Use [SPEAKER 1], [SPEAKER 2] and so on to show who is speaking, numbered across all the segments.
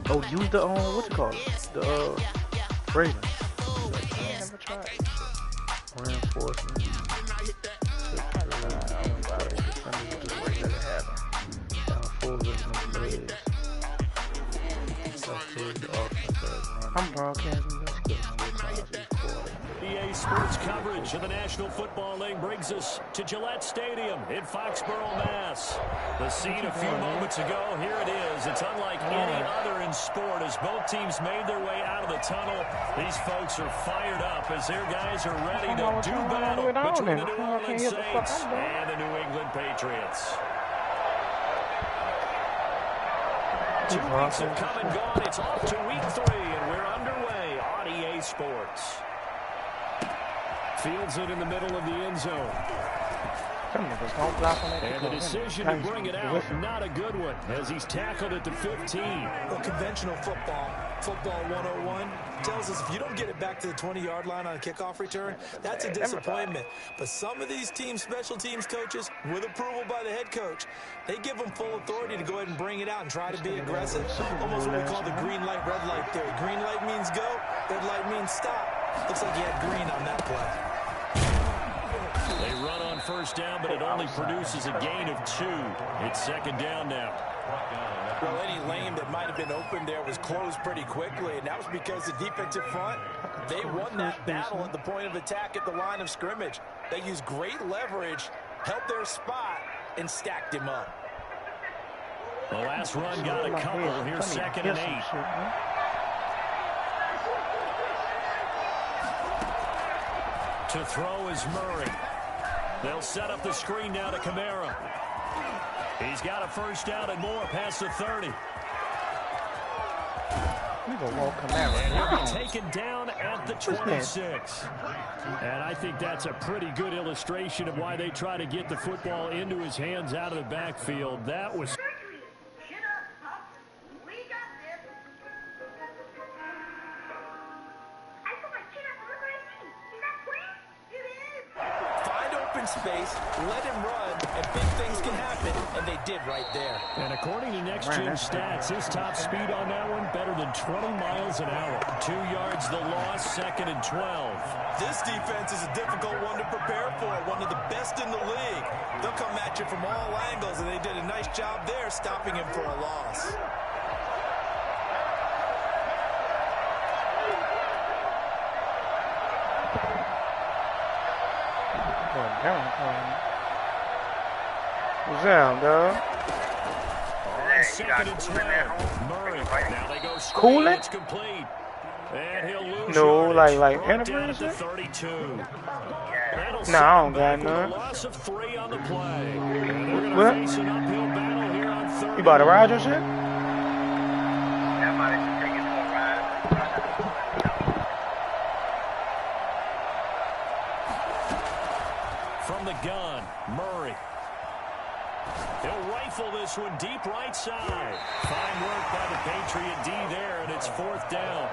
[SPEAKER 1] Oh, use the what you call it? The Ravens.
[SPEAKER 2] I ain't never tried.
[SPEAKER 1] Reinforcement. I don't buy it. Defenders just wait let it happen. Full original plays. I'm broadcasting this
[SPEAKER 3] EA Sports coverage of the National Football League brings us to Gillette Stadium in Foxborough, Mass. The scene a few moments ago, here it is. It's unlike any other in sport as both teams made their way out of the tunnel. These folks are fired up as their guys are ready to do battle between the New Orleans Saints and the New England Patriots. 2 weeks have come and gone. It's off to week 3, and we're underway on EA Sports. Fields it in the middle of the end zone. And the decision to bring it out, not a good one, as he's tackled at the 15.
[SPEAKER 4] Well, conventional football 101, tells us if you don't get it back to the 20-yard line on a kickoff return, that's a disappointment. But some of these special teams coaches, with approval by the head coach, they give them full authority to go ahead and bring it out and try to be aggressive. Almost what we call the green light, red light theory. Green light means go, red light means stop. Looks like he had green on that play.
[SPEAKER 3] They run on first down, but it only produces a gain of 2. It's second down now.
[SPEAKER 4] Well, any lane that might have been open there was closed pretty quickly, and that was because the defensive front, they won that battle at the point of attack at the line of scrimmage. They used great leverage, held their spot, and stacked him up.
[SPEAKER 3] The last run got a couple. Here's second and 8. To throw is Murray. They'll set up the screen now to Kamara. He's got a first down and more past the 30. And he'll be taken down at the 26. And I think that's a pretty good illustration of why they try to get the football into his hands out of the backfield. That was...
[SPEAKER 4] space, let him run, and big things can happen, and they did right there.
[SPEAKER 3] And according to Next Gen Stats, his top speed on that one better than 20 miles an hour. 2 yards the loss, second and 12.
[SPEAKER 4] This defense is a difficult one to prepare for, one of the best in the league. They'll come at you from all angles, and they did a nice job there stopping him for a loss.
[SPEAKER 1] What's down, dog?
[SPEAKER 3] Second and 12. Murray. Now they go screen.
[SPEAKER 1] Cool it?
[SPEAKER 3] It's complete. And he'll lose
[SPEAKER 1] no,
[SPEAKER 3] yardage.
[SPEAKER 1] like
[SPEAKER 3] Down to 32.
[SPEAKER 1] No, I don't got none.
[SPEAKER 3] Loss of 3 on the play.
[SPEAKER 1] What?
[SPEAKER 3] Face an uphill battle here on third.
[SPEAKER 1] You about to ride your shit?
[SPEAKER 3] From the gun, Murray. He'll rifle this one deep right side. Fine work by the Patriot D there, and it's fourth down.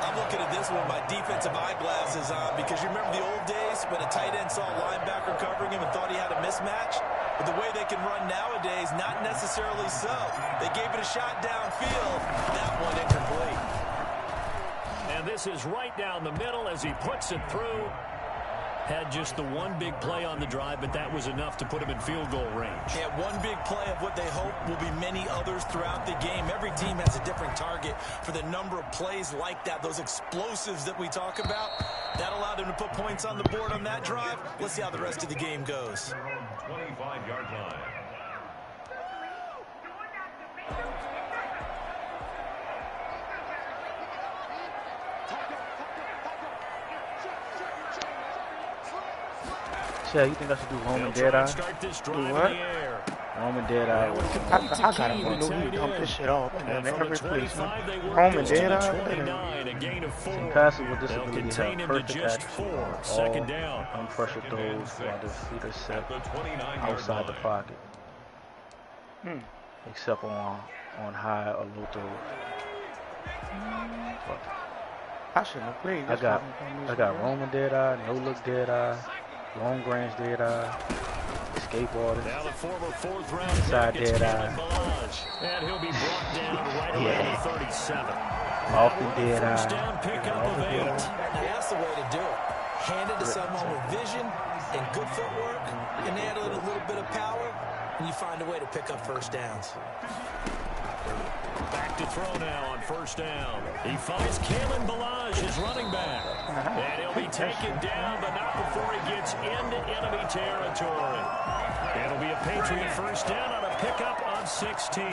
[SPEAKER 4] I'm looking at this one with my defensive eyeglasses on because you remember the old days when a tight end saw a linebacker covering him and thought he had a mismatch? But the way they can run nowadays, not necessarily so. They gave it a shot downfield. That one incomplete.
[SPEAKER 3] And this is right down the middle as he puts it through. Had just the one big play on the drive, but that was enough to put him in field goal range.
[SPEAKER 4] Yeah, one big play of what they hope will be many others throughout the game. Every team has a different target for the number of plays like that, those explosives that we talk about. That allowed them to put points on the board on that drive. Let's see how the rest of the game goes.
[SPEAKER 5] 25-yard line.
[SPEAKER 1] Shit, you think I should do Roman Deadeye? Do what? Roman Deadeye. I got him on the dump this shit off. And then every place. Roman Deadeye. Some passes with disability have perfect access. All unpressure throws while the feet are set outside the pocket. Except on high or low throws. I shouldn't have played. I got Roman Deadeye, no look Deadeye, long range Deadeye. skateboarders.
[SPEAKER 3] Now the former fourth-round
[SPEAKER 1] Side
[SPEAKER 3] pick, it's
[SPEAKER 1] dead
[SPEAKER 3] Kalen
[SPEAKER 1] eye.
[SPEAKER 3] Ballage. And he'll be brought down right around the 37.
[SPEAKER 1] Off the
[SPEAKER 3] What a
[SPEAKER 1] dead
[SPEAKER 3] first
[SPEAKER 1] eye.
[SPEAKER 3] down pickup
[SPEAKER 1] Off
[SPEAKER 3] of
[SPEAKER 1] the dead
[SPEAKER 3] 8.
[SPEAKER 1] eye.
[SPEAKER 4] Now, that's the way to do it. Hand it to someone with vision and good footwork, and add a little bit of power, and you find a way to pick up first downs.
[SPEAKER 3] Back to throw now on first down. He finds Kalen Ballage, his running back. And he'll be taken down, but not before he gets into enemy territory. It'll be a Patriot first down on a pickup on 16.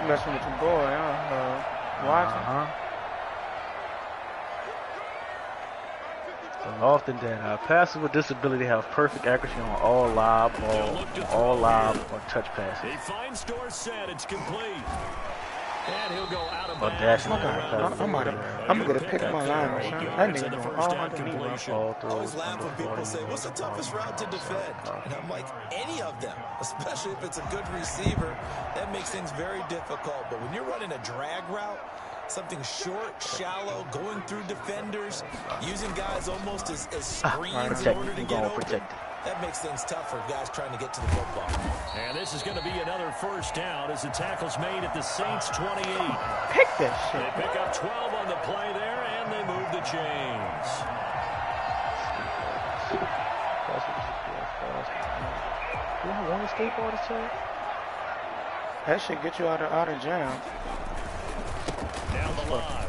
[SPEAKER 1] Messing with your boy, huh? Watching. Often that passers with disability have perfect accuracy on all live balls, all live or touch passes.
[SPEAKER 3] He finds Dorsett. It's complete. And he'll go out of
[SPEAKER 1] bounds. I'm going to pick up my line or something. That nigga going all underneath.
[SPEAKER 4] I always laugh when people say, what's the toughest route to defend? And I'm like, any of them, especially if it's a good receiver. That makes things very difficult. But when you're running a drag route, something short, shallow, going through defenders, using guys almost as screens in order to get open. That makes things tough for guys trying to get to the football.
[SPEAKER 3] And this is going to be another first down as the tackle's made at the Saints 28.
[SPEAKER 1] Pick that shit.
[SPEAKER 3] They pick up 12 on the play there, and they move the chains.
[SPEAKER 1] Do I want a skateboard to that should get you out of jam.
[SPEAKER 3] Now Ballage.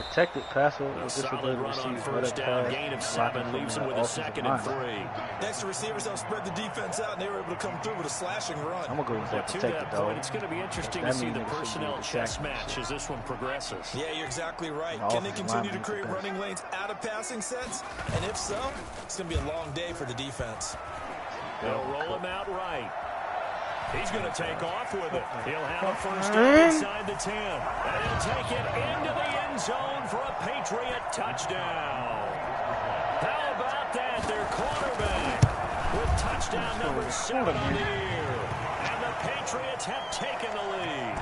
[SPEAKER 1] Protected passer with
[SPEAKER 3] Solid run on first down, gain of 7, leaves him with a 2nd and 3.
[SPEAKER 4] Next, the receivers help spread the defense out, and they were able to come through with a slashing run.
[SPEAKER 1] I'm going to go with that
[SPEAKER 3] To
[SPEAKER 1] protected,
[SPEAKER 3] that
[SPEAKER 1] though.
[SPEAKER 3] point, it's going to be interesting to see the personnel chess match as this one progresses.
[SPEAKER 4] Yeah, you're exactly right. Can they continue to create running lanes out of passing sets? And if so, it's going to be a long day for the defense.
[SPEAKER 3] They'll roll him out right. He's going to take off with it. He'll have a first down inside the 10. And he'll take it into the end zone for a Patriot touchdown. How about that? Their quarterback with touchdown number 7 on the year. And the Patriots have taken the lead.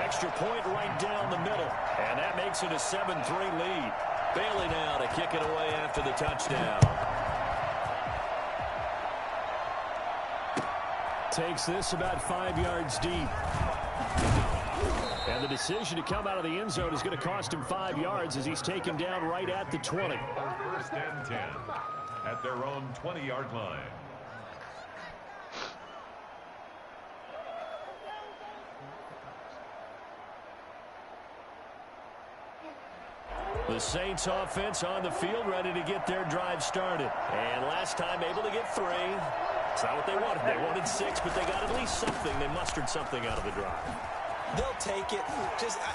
[SPEAKER 3] Extra point right down the middle. And that makes it a 7-3 lead. Bailey now to kick it away after the touchdown. Takes this about 5 yards deep. And the decision to come out of the end zone is going to cost him 5 yards as he's taken down right at the 20.
[SPEAKER 5] First and 10 at their own 20-yard line.
[SPEAKER 3] The Saints offense on the field ready to get their drive started. And last time able to get 3. It's not what they wanted. They wanted 6, but they got at least something. They mustered something out of the drive.
[SPEAKER 4] They'll take it.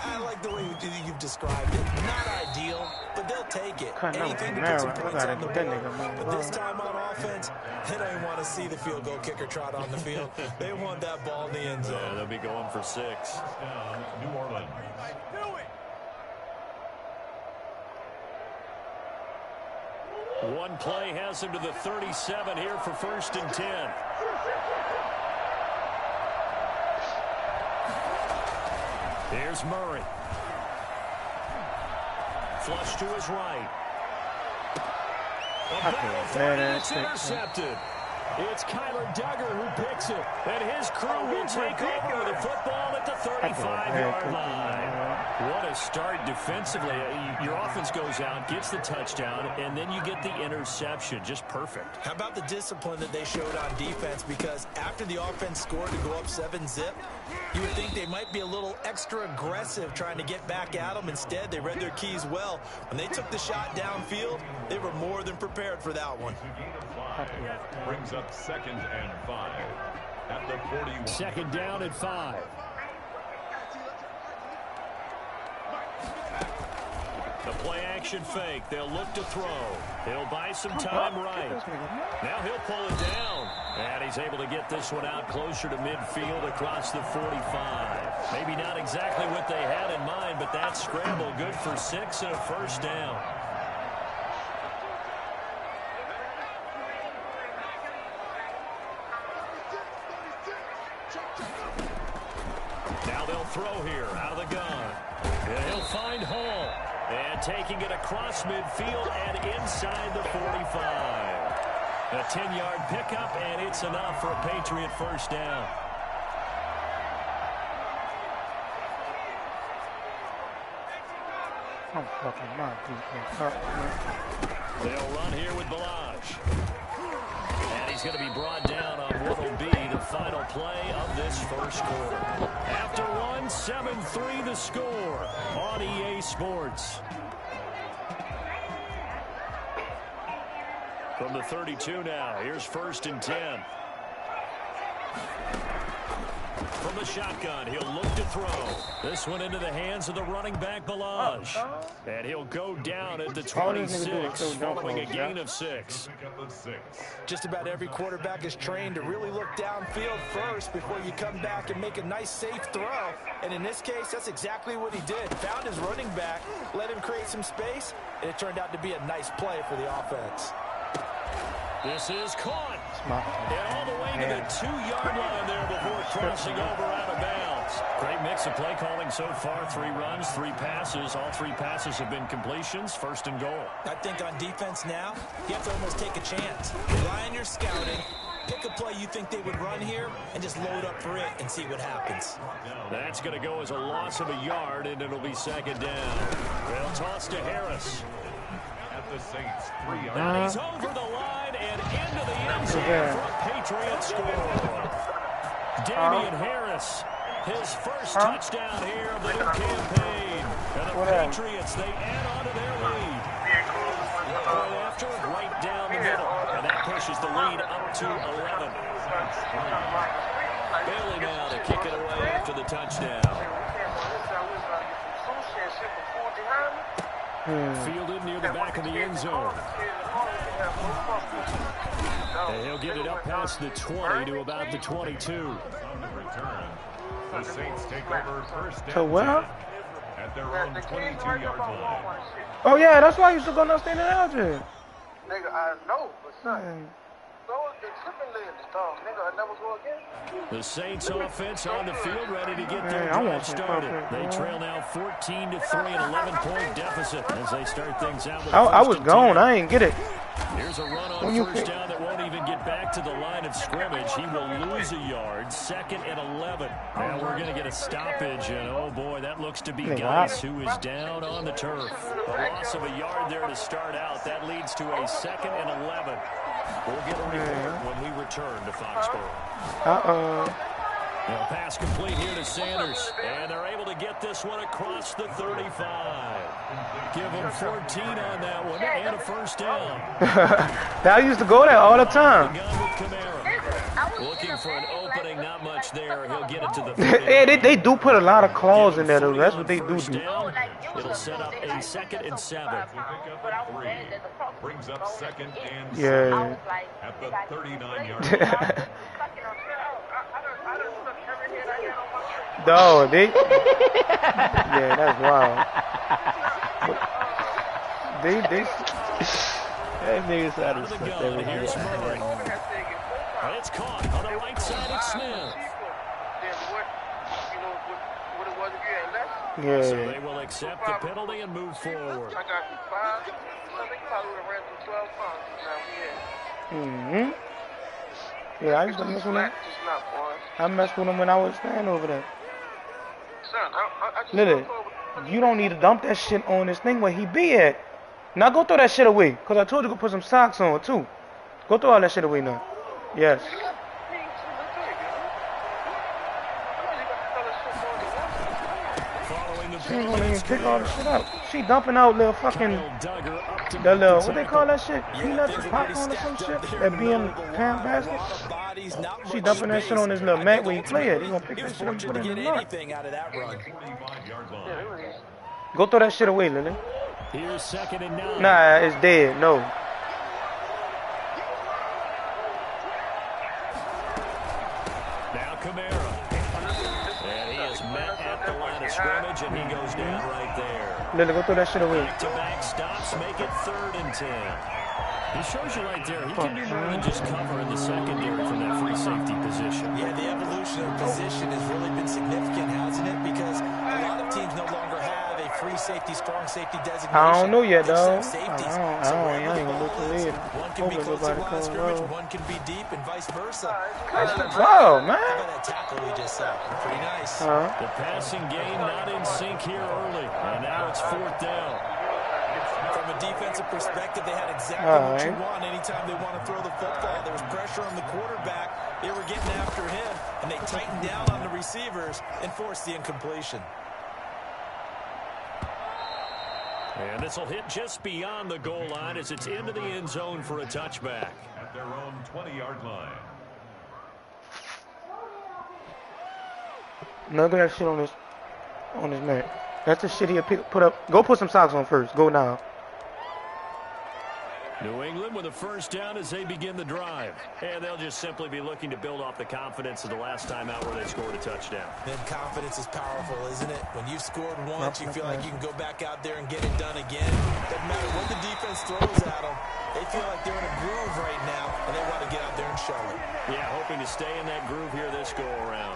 [SPEAKER 4] I like the way you've described it. Not ideal, but they'll take it. Anything to put some points on the board. But this time on offense, they don't even want to see the field goal kicker trot on the field. They want that ball in the end zone.
[SPEAKER 3] Yeah, they'll be going for 6.
[SPEAKER 5] New Orleans.
[SPEAKER 3] One play has him to the 37 here for first and 10. Here's Murray. Flush to his right. A battle for it, and it's intercepted. It's Kyler Duggar who picks it. And his crew will take over the football at the 35-yard line. What a start defensively. Your offense goes out, gets the touchdown, and then you get the interception. Just perfect.
[SPEAKER 4] How about the discipline that they showed on defense? Because after the offense scored to go up 7-zip, you would think they might be a little extra aggressive trying to get back at them. Instead, they read their keys well. When they took the shot downfield, they were more than prepared for that one.
[SPEAKER 5] Brings up 2nd and 5 at the 41.
[SPEAKER 3] 2nd down at 5. The play-action fake. They'll look to throw. He'll buy some time right. Now he'll pull it down. And he's able to get this one out closer to midfield across the 45. Maybe not exactly what they had in mind, but that scramble good for 6 and a first down. Now they'll throw here out of the gun. And he'll find Hall. And taking it across midfield and inside the 45. A 10-yard pickup, and it's enough for a Patriot first down.
[SPEAKER 1] I'm fucking my defense up, man.
[SPEAKER 3] They'll run here with Balaj. And he's going to be brought down on what will be the final play of this first quarter. After one, 7-3 the score on EA Sports. From the 32 now, here's 1st and 10. From the shotgun, he'll look to throw. This one into the hands of the running back, Balaj. And he'll go down at the 26, following a gain of 6.
[SPEAKER 4] Just about every quarterback is trained to really look downfield first before you come back and make a nice, safe throw. And in this case, that's exactly what he did. Found his running back, let him create some space, and it turned out to be a nice play for the offense.
[SPEAKER 3] This is caught. And all the way to the 2-yard line there before crossing over out of bounds. Great mix of play calling so far. 3 runs, 3 passes. All 3 passes have been completions. 1st and goal.
[SPEAKER 4] I think on defense now, you have to almost take a chance. Rely on your scouting. Pick a play you think they would run here and just load up for it and see what happens.
[SPEAKER 3] That's going to go as a loss of a yard, and it'll be 2nd down. They'll toss to Harris.
[SPEAKER 5] At the Saints, 3 yards.
[SPEAKER 3] And he's over the line and into the end zone for a Patriot score. Damian Harris, his first touchdown here of the new campaign. And the Patriots, they add on to their lead. Right after, right down the middle. And that pushes the lead up to 11. Bailey now to kick it away after the touchdown. Fielded near the back of the end zone. And he'll get it up past the 20 to about the 22.
[SPEAKER 5] On the return, the Saints take over 1st
[SPEAKER 1] To
[SPEAKER 5] and
[SPEAKER 1] where?
[SPEAKER 5] 10 at their own 22-yard line.
[SPEAKER 1] Oh yeah, that's why I used to go down standing out there.
[SPEAKER 2] Nigga, I know, but son, those the tripping legs, dog. Nigga, I never go again.
[SPEAKER 3] The Saints offense on the field, ready to get their
[SPEAKER 1] I want
[SPEAKER 3] drive
[SPEAKER 1] some
[SPEAKER 3] started.
[SPEAKER 1] perfect,
[SPEAKER 3] They
[SPEAKER 1] man.
[SPEAKER 3] trail now 14-3, an 11-point deficit as they start things out with
[SPEAKER 1] I
[SPEAKER 3] 1st
[SPEAKER 1] was
[SPEAKER 3] and
[SPEAKER 1] gone.
[SPEAKER 3] 10.
[SPEAKER 1] I ain't get it.
[SPEAKER 3] Here's a run on
[SPEAKER 1] When you
[SPEAKER 3] 1st
[SPEAKER 1] pick-
[SPEAKER 3] down that won't even get back to the line of scrimmage. He will lose a yard. 2nd and 11. Now we're going to get a stoppage, and oh boy, that looks to be Geis, who is down on the turf. A loss of a yard there to start out. That leads to a 2nd and 11. We'll get a report when we return to Foxborough. Now pass complete here to Sanders, and they're able to get this one across the 35. Give him 14 on that one, and a first down.
[SPEAKER 1] I used to go there all the time.
[SPEAKER 3] Gun with Kamara. Looking for an opening, not much there. He'll get it to the 30.
[SPEAKER 1] Yeah, they do put a lot of claws in there, though. That's what they do.
[SPEAKER 3] First down. It'll set up a 2nd and 7.
[SPEAKER 5] Pick up 3. Brings up 2nd and 7
[SPEAKER 1] Yeah.
[SPEAKER 5] at the 39-yard line.
[SPEAKER 1] No, they. Yeah, that's wild. They. That nigga
[SPEAKER 3] Out of the gun, here's Murray. And it's caught on the right side of Smith.
[SPEAKER 1] Yeah.
[SPEAKER 3] So they will accept the penalty and move forward.
[SPEAKER 2] I got you 5. I think you probably would have ran through 12 pounds.
[SPEAKER 1] Yeah, I used to mess with them. I messed with them when I was staying over there. Literally, you don't need to dump that shit on this thing where he be at. Now go throw that shit away, because I told you to put some socks on too. Go throw all that shit away now. Yes. She ain't gonna even pick all the shit up. She dumping out little fucking, that little, what they call that shit? Peanuts or popcorn or some shit? That be in the pan basket? She dumping that shit on this little mat where you play it. He gonna pick that shit up and put it in the nut. Go throw that shit away, Lily.
[SPEAKER 3] Here's 2nd and 9.
[SPEAKER 1] Nah, it's dead. No.
[SPEAKER 3] Now Kamara. And he is met at the line of scrimmage, and he goes down right there.
[SPEAKER 1] Lily, go throw that shit away.
[SPEAKER 3] Back-to-back stops make it 3rd and 10. He shows you right there, he can do more than just cover in the secondary from that free safety position.
[SPEAKER 4] Yeah, the evolution of position has really been significant, hasn't it? Because a lot of teams no longer have a free safety, strong safety designation.
[SPEAKER 1] I don't know yet, though.
[SPEAKER 4] I
[SPEAKER 1] ain't gonna look to it.
[SPEAKER 4] One can be close to the line of scrimmage, one can be deep, and vice versa.
[SPEAKER 1] That's the ball, man.
[SPEAKER 4] How about that tackle we just saw? Pretty nice.
[SPEAKER 3] The passing game not in sync here early, and now it's 4th down.
[SPEAKER 4] From a defensive perspective, they had exactly what you want anytime they want to throw the football. There was pressure on the quarterback. They were getting after him, and they tightened down on the receivers and forced the incompletion.
[SPEAKER 3] And this will hit just beyond the goal line as it's into the end zone for a touchback.
[SPEAKER 5] At their own 20-yard line.
[SPEAKER 1] Look at that shit on this mat. That's the shit he'll put up. Go put some socks on first. Go now.
[SPEAKER 3] New England with a 1st down as they begin the drive. And they'll just simply be looking to build off the confidence of the last time out where they scored a touchdown.
[SPEAKER 4] Then confidence is powerful, isn't it? When you've scored once, you feel like you can go back out there and get it done again. Doesn't matter what the defense throws at them. They feel like they're in a groove right now, and they want to get out there and show it.
[SPEAKER 3] Yeah, hoping to stay in that groove here this go-around.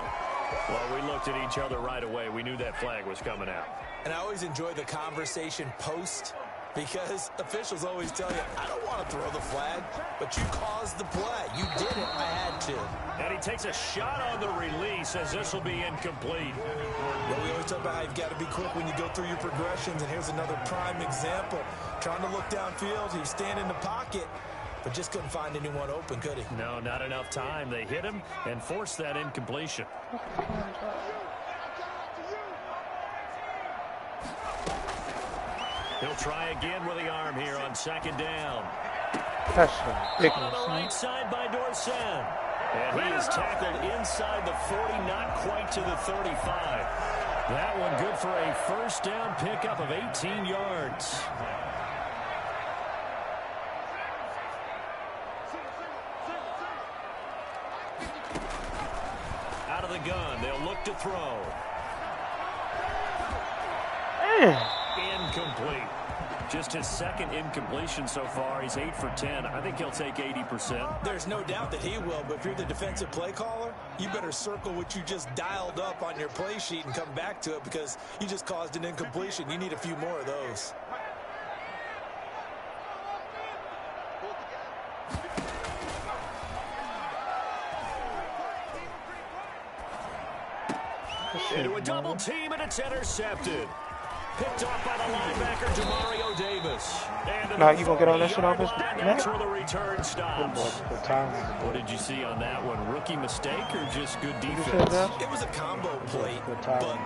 [SPEAKER 3] Well, we looked at each other right away. We knew that flag was coming out.
[SPEAKER 4] And I always enjoy the conversation post, because officials always tell you, I don't want to throw the flag, but you caused the play. You did it. I had to.
[SPEAKER 3] And he takes a shot on the release as this will be incomplete.
[SPEAKER 4] Well, we always talk about how you've got to be quick when you go through your progressions, and here's another prime example. Trying to look downfield, he was standing in the pocket, but just couldn't find anyone open, could he?
[SPEAKER 3] No, not enough time. They hit him and forced that incompletion. He'll try again with the arm here on 2nd down.
[SPEAKER 1] That's
[SPEAKER 3] On the right side by Dorsett. And he is tackled inside the 40, not quite to the 35. That one good for a 1st down pickup of 18 yards. Out of the gun, they'll look to throw. Incomplete. Just his 2nd incompletion so far. He's 8 for 10. I think he'll take 80%.
[SPEAKER 4] There's no doubt that he will, but if you're the defensive play caller, you better circle what you just dialed up on your play sheet and come back to it, because you just caused an incompletion. You need a few more of those.
[SPEAKER 3] Into a double team, and it's intercepted. Picked off by the linebacker, Demario Davis.
[SPEAKER 1] Now you gonna get on that shit off his
[SPEAKER 3] That's where the return stops. What did you see on that one? Rookie mistake or just good defense?
[SPEAKER 4] It was a combo plate, but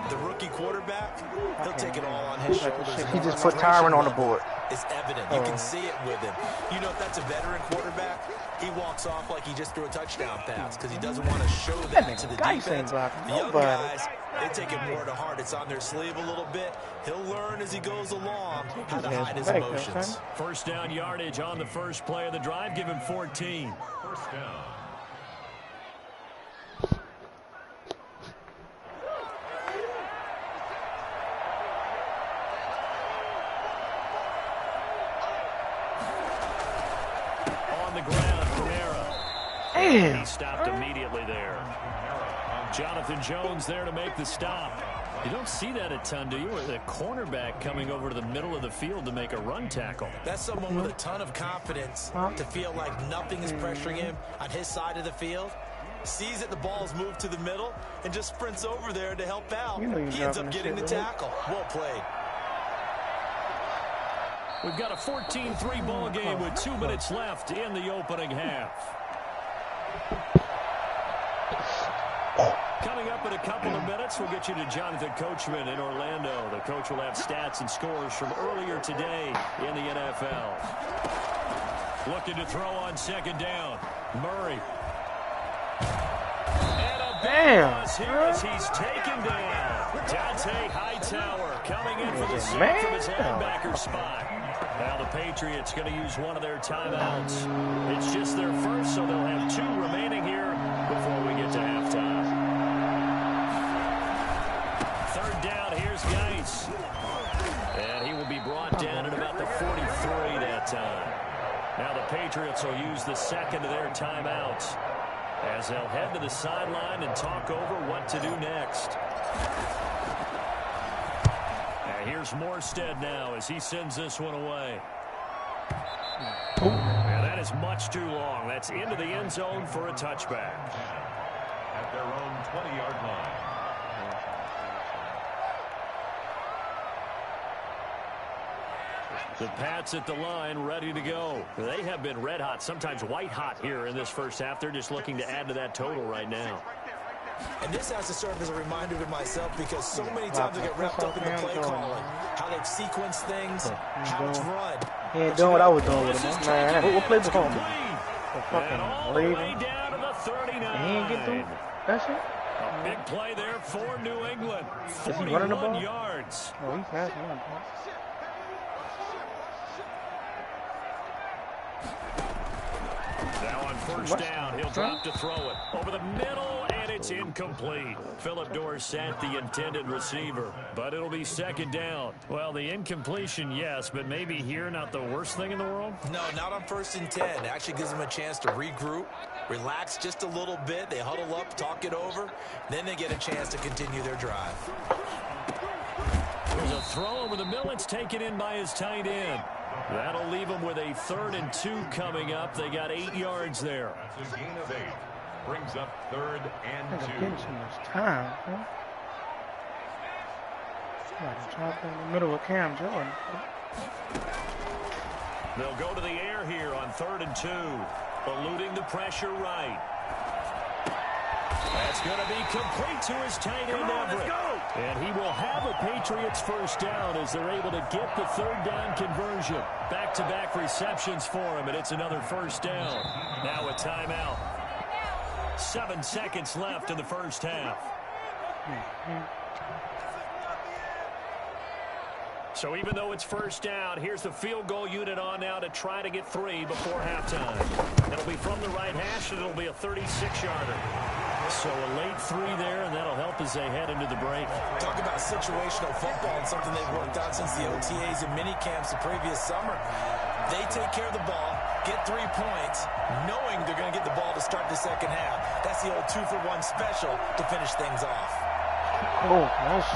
[SPEAKER 4] the rookie quarterback, he'll take it all on his shoulders.
[SPEAKER 1] He just put Tyron on the board.
[SPEAKER 4] It's evident. You can see it with him. You know, if that's a veteran quarterback, he walks off like he just threw a touchdown pass because he doesn't want to show that to the defense. The young guys, they take it more to heart. It's on their sleeve a little bit. He'll learn as he goes along how to hide his emotions.
[SPEAKER 3] 1st down yardage on the first play of the drive. Give him 14.
[SPEAKER 5] 1st down.
[SPEAKER 3] On the ground, Kamara. He stopped immediately there. Jonathan Jones there to make the stop. You don't see that a ton, do you? Or the cornerback coming over to the middle of the field to make a run tackle.
[SPEAKER 4] That's someone with a ton of confidence to feel like nothing is pressuring him on his side of the field. Sees that the ball's moved to the middle and just sprints over there to help out. He ends up getting the tackle. Well played.
[SPEAKER 3] We've got a 14-3 ball game with 2 minutes left in the opening half. Coming up in a couple of minutes, we'll get you to Jonathan Coachman in Orlando. The coach will have stats and scores from earlier today in the NFL. Looking to throw on 2nd down. Murray. And a big loss here as he's taken down. Dante Hightower coming in for the sack from his linebacker spot. Now the Patriots going to use one of their timeouts. It's just their first, so they'll have 2 remaining here before we get to halftime. 3rd down, here's Geis. And he will be brought down at about the 43 that time. Now the Patriots will use the 2nd of their timeouts as they'll head to the sideline and talk over what to do next. right, here's Morstead now as he sends this one away.
[SPEAKER 1] Ooh.
[SPEAKER 3] Yeah, that is much too long. That's into the end zone for a touchback.
[SPEAKER 5] At their own 20-yard line.
[SPEAKER 3] The Pats at the line, ready to go. They have been red hot, sometimes white hot here in this first half. They're just looking to add to that total right now.
[SPEAKER 4] And this has to serve as a reminder to myself because so many times I get wrapped up in the play calling, how they've sequenced things, how it's run.
[SPEAKER 1] He ain't doing what I was doing with him, man. What play before me? Fucking
[SPEAKER 3] leaving. Down to the 39.
[SPEAKER 1] He ain't get through that shit?
[SPEAKER 3] A big play there for New England.
[SPEAKER 1] Is he running the ball?
[SPEAKER 3] 41 yards.
[SPEAKER 1] Oh, he's passing on.
[SPEAKER 3] Now on first down, he'll drop to throw it. Over the middle, and it's incomplete. Phillip Dorsett, the intended receiver. But it'll be second down. Well, the incompletion, yes, but maybe here not the worst thing in the world?
[SPEAKER 4] No, not on 1st and 10. It actually gives them a chance to regroup, relax just a little bit. They huddle up, talk it over. Then they get a chance to continue their drive.
[SPEAKER 3] There's a throw over the middle. It's taken in by his tight end. That'll leave them with a 3rd and 2 coming up. They got 8 yards there.
[SPEAKER 5] That's a gain of 8. Brings up 3rd and 2.
[SPEAKER 1] Getting so much time, huh? Somebody dropped in the middle of Cam Jordan.
[SPEAKER 3] They'll go to the air here on 3rd and 2. Eluding the pressure right. That's going to be complete to his tight end, Everett. And he will have a Patriots first down as they're able to get the 3rd down conversion. Back-to-back receptions for him, and it's another first down. Now a timeout. 7 seconds left in the first half. So even though it's first down, here's the field goal unit on now to try to get 3 before halftime. It'll be from the right hash, and it'll be a 36-yarder. So a late 3 there, and that'll help as they head into the break.
[SPEAKER 4] Talk about situational football and something they've worked out since the OTAs and mini camps the previous summer. They take care of the ball, get 3 points, knowing they're going to get the ball to start the second half. That's the old 2-for-1 special to finish things off.
[SPEAKER 1] Oh, nice.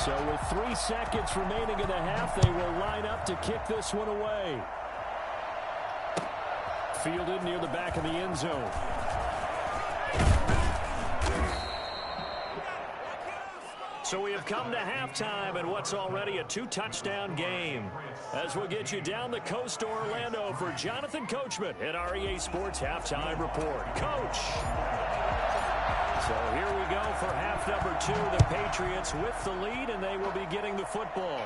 [SPEAKER 3] So with 3 seconds remaining in the half, they will line up to kick this one away. Fielded near the back of the end zone. So we have come to halftime in what's already a 2-touchdown game. As we'll get you down the coast to Orlando for Jonathan Coachman at our EA Sports Halftime Report. Coach! So here we go for half number 2. The Patriots with the lead, and they will be getting the football.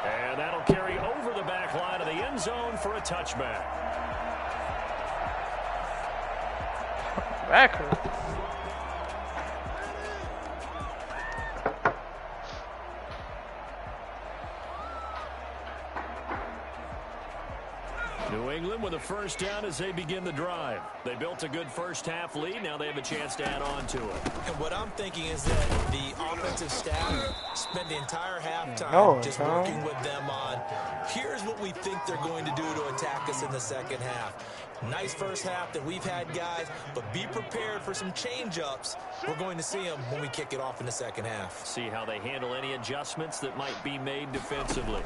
[SPEAKER 3] And that'll carry over the back line of the end zone for a touchback.
[SPEAKER 1] Backer.
[SPEAKER 3] New England with a first down as they begin the drive. They built a good first half lead. Now they have a chance to add on to it.
[SPEAKER 4] And what I'm thinking is that the offensive staff spent the entire halftime just working with them on, here's what we think they're going to do to attack us in the second half. Nice first half that we've had, guys, but be prepared for some change-ups. We're going to see them when we kick it off in the second half.
[SPEAKER 3] See how they handle any adjustments that might be made defensively.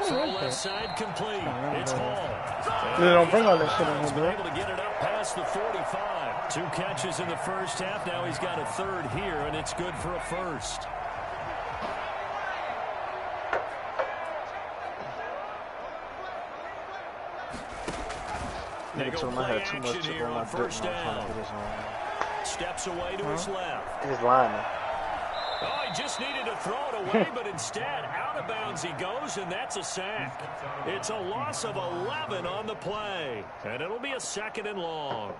[SPEAKER 3] Throw left side complete. It's Hall.
[SPEAKER 1] They don't bring all that shit on him,
[SPEAKER 3] able to get it up past the 45. 2 catches in the first half. Now he's got a 3rd here, and it's good for a first. They go play action here on first down. Steps away to his left.
[SPEAKER 1] He's lying.
[SPEAKER 3] Oh, he just needed to throw it away, but instead, out of bounds he goes, and that's a sack. It's a loss of 11 on the play, and it'll be a 2nd and long.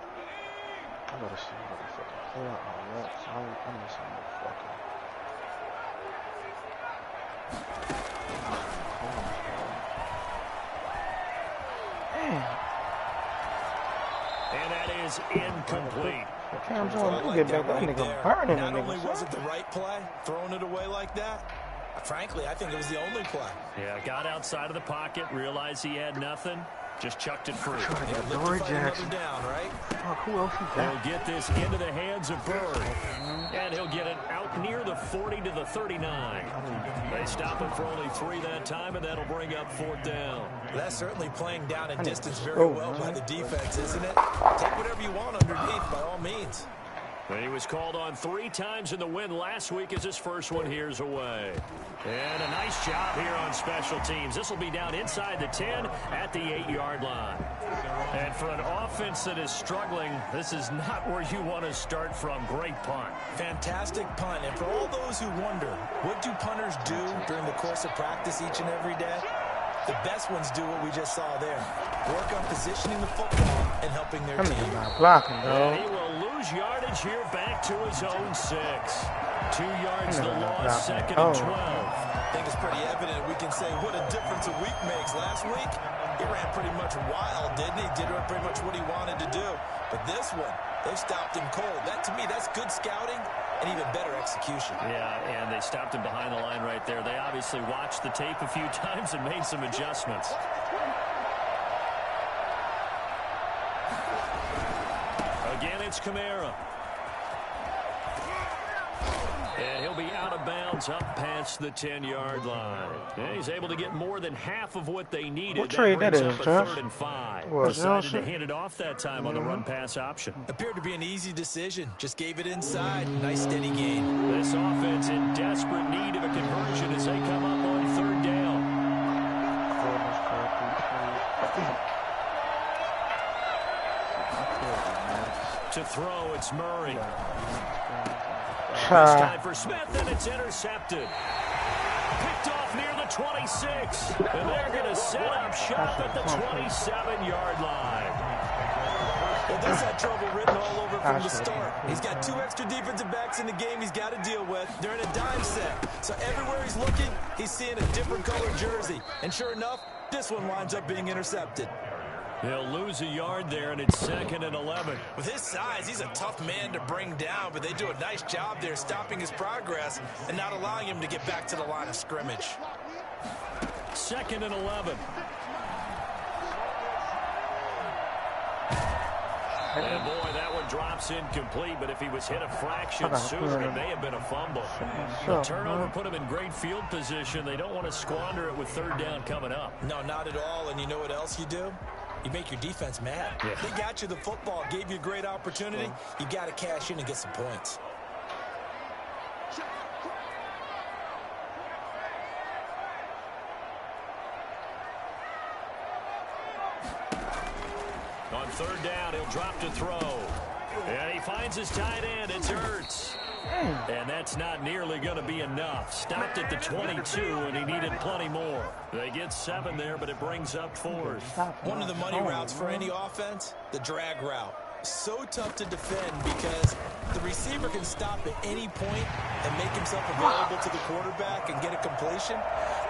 [SPEAKER 1] I gotta see what the fucking play on that. I'm missing the fucking.
[SPEAKER 3] And that is incomplete.
[SPEAKER 1] Cam Jordan, get back that nigga burning
[SPEAKER 4] Not only was it the right play, throwing it away like that, frankly, I think it was the only play.
[SPEAKER 3] Yeah, got outside of the pocket, realized he had nothing, Just chucked it free.
[SPEAKER 1] Dory Jackson.
[SPEAKER 4] Down, right?
[SPEAKER 1] Oh, who else is that?
[SPEAKER 3] He'll get this into the hands of Bird. And he'll get it out near the 40 to the 39. They stop him for only 3 that time, and that'll bring up 4th down.
[SPEAKER 4] That's certainly playing down in distance very well by the defense, isn't it? Take whatever you want underneath, by all means.
[SPEAKER 3] He was called on 3 times in the win last week as his first one here's away. And a nice job here on special teams. This will be down inside the 10 at the 8-yard line. And for an offense that is struggling, this is not where you want to start from. Great punt.
[SPEAKER 4] Fantastic punt. And for all those who wonder, what do punters do during the course of practice each and every day? The best ones do what we just saw there. Work on positioning the football and helping their team.
[SPEAKER 1] Not blocking, though.
[SPEAKER 3] And he will lose yardage here back to his own 6. 2 yards the loss, 2nd and 12.
[SPEAKER 4] I think it's pretty evident we can say what a difference a week makes. Last week, he ran pretty much wild, didn't he? Did pretty much what he wanted to do. But this one, they stopped him cold. That, to me, that's good scouting and even better execution.
[SPEAKER 3] Yeah, and they stopped him behind the line right there. They obviously watched the tape a few times and made some adjustments. Again, it's Kamara. And he'll be out of bounds up past the 10-yard line. And he's able to get more than half of what they needed.
[SPEAKER 1] What trade that is, Josh?
[SPEAKER 3] 3rd and 5.
[SPEAKER 1] What,
[SPEAKER 3] Decided to hand it off that time on the run-pass option.
[SPEAKER 4] Appeared to be an easy decision. Just gave it inside. Nice steady gain.
[SPEAKER 3] This offense in desperate need of a conversion as they come up on 3rd down. To throw, it's Murray. This time for Smith, and it's intercepted. Picked off near the 26. And they're going to set up shop at the 27-yard line.
[SPEAKER 4] Well, this had trouble written all over from the start. He's got 2 extra defensive backs in the game he's got to deal with. They're in a dime set. So everywhere he's looking, he's seeing a different colored jersey. And sure enough, this one winds up being intercepted.
[SPEAKER 3] He'll lose a yard there, and it's 2nd and 11.
[SPEAKER 4] With his size, he's a tough man to bring down, but they do a nice job there stopping his progress and not allowing him to get back to the line of scrimmage.
[SPEAKER 3] 2nd and 11. And boy, that one drops incomplete, but if he was hit a fraction sooner, it may have been a fumble. The turnover put him in great field position. They don't want to squander it with 3rd down coming up.
[SPEAKER 4] No, not at all. And you know what else you do? You make your defense mad. Yeah. They got you the football, gave you a great opportunity. You got to cash in and get some points.
[SPEAKER 3] On 3rd down, he'll drop to throw. And he finds his tight end. It's Ertz. And that's not nearly going to be enough. Stopped at the 22, and he needed plenty more. They get 7 there, but it brings up 4th.
[SPEAKER 4] One of the money routes for any offense, the drag route. So tough to defend because the receiver can stop at any point and make himself available to the quarterback and get a completion.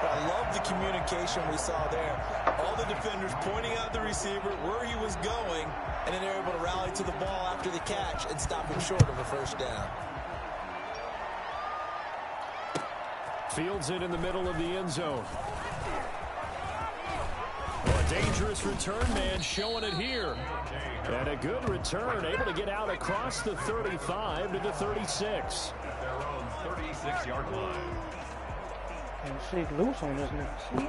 [SPEAKER 4] But I love the communication we saw there. All the defenders pointing out the receiver where he was going, and then they're able to rally to the ball after the catch and stop him short of a 1st down.
[SPEAKER 3] Fields it in the middle of the end zone. Well, a dangerous return man showing it here. And a good return, able to get out across the 35 to the 36.
[SPEAKER 5] At their own 36-yard line.
[SPEAKER 1] And shake loose on this nigga.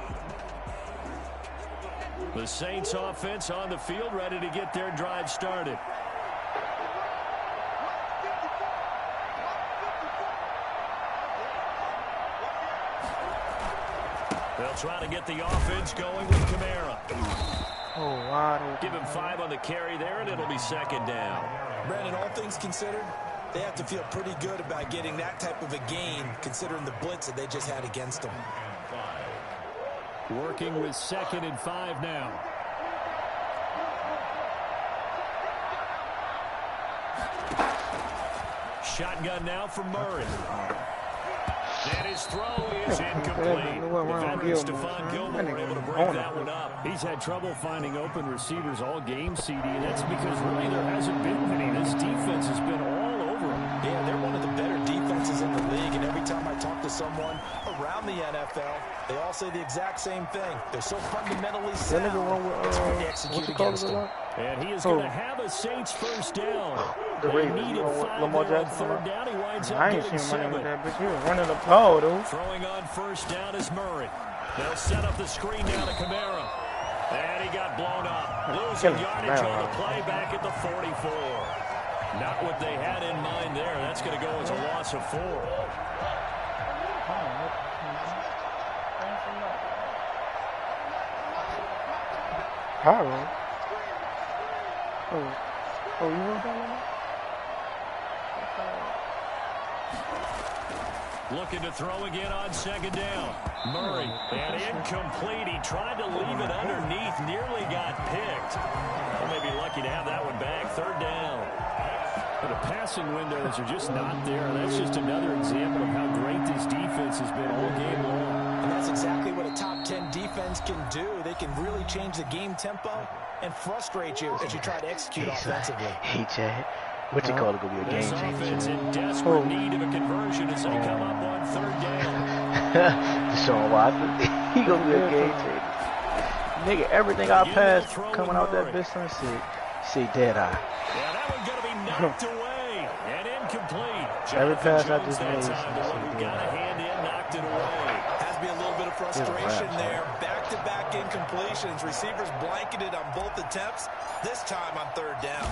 [SPEAKER 3] The Saints offense on the field, ready to get their drive started. They'll try to get the offense going with Kamara.
[SPEAKER 1] Oh, wow.
[SPEAKER 3] Give him 5 on the carry there, and it'll be 2nd down.
[SPEAKER 4] Brandon, all things considered, they have to feel pretty good about getting that type of a gain, considering the blitz that they just had against them.
[SPEAKER 3] Working with 2nd and 5 now. Shotgun now for Murray. And his throw is incomplete. The veteran Stephon Gilmore able to break that one up. He's had trouble finding open receivers all game, CD, and that's because really there hasn't been many. This defense has been all over him.
[SPEAKER 4] Yeah, they're one of the better defenses in the league, and every time I talk to someone around the NFL, they all say the exact same thing. They're so fundamentally sound. It's hard to execute against them.
[SPEAKER 3] And he is going to have a Saints first down.
[SPEAKER 1] The Ravens.
[SPEAKER 3] Needed 5 there on third down. He winds up getting 7.
[SPEAKER 1] With that bitch. He was running the ball, dude.
[SPEAKER 3] Throwing on first down is Murray. They'll set up the screen down to Kamara. And he got blown up. Losing yardage on the play back at the 44. Not what they had in mind there. That's going to go as a loss of 4.
[SPEAKER 1] Harold. Oh, you wrote that
[SPEAKER 3] one? Looking to throw again on second down. Murray, and incomplete. He tried to leave it underneath, nearly got picked. Well, may be lucky to have that one back. Third down. But the passing windows are just not there. That's just another example of how great this defense has been all game long.
[SPEAKER 4] And that's exactly what a top 10 defense can do. They can really change the game tempo and frustrate you as you try to execute offensively.
[SPEAKER 1] Hey, Chad. What you call it going to be a game changer?
[SPEAKER 3] This offense in desperate need of a conversion as they come up on third down.
[SPEAKER 1] Deshaun Watson, he going to be a game changer. Nigga, everything I pass coming out that bitch on say dead eye.
[SPEAKER 3] Yeah, that one's going to be knocked away and incomplete.
[SPEAKER 1] Every pass I just
[SPEAKER 3] made,
[SPEAKER 1] got
[SPEAKER 3] a hand in, knocked it away.
[SPEAKER 4] Has to be a little bit of frustration there. Back-to-back incompletions. Receivers blanketed on both attempts. This time on third down.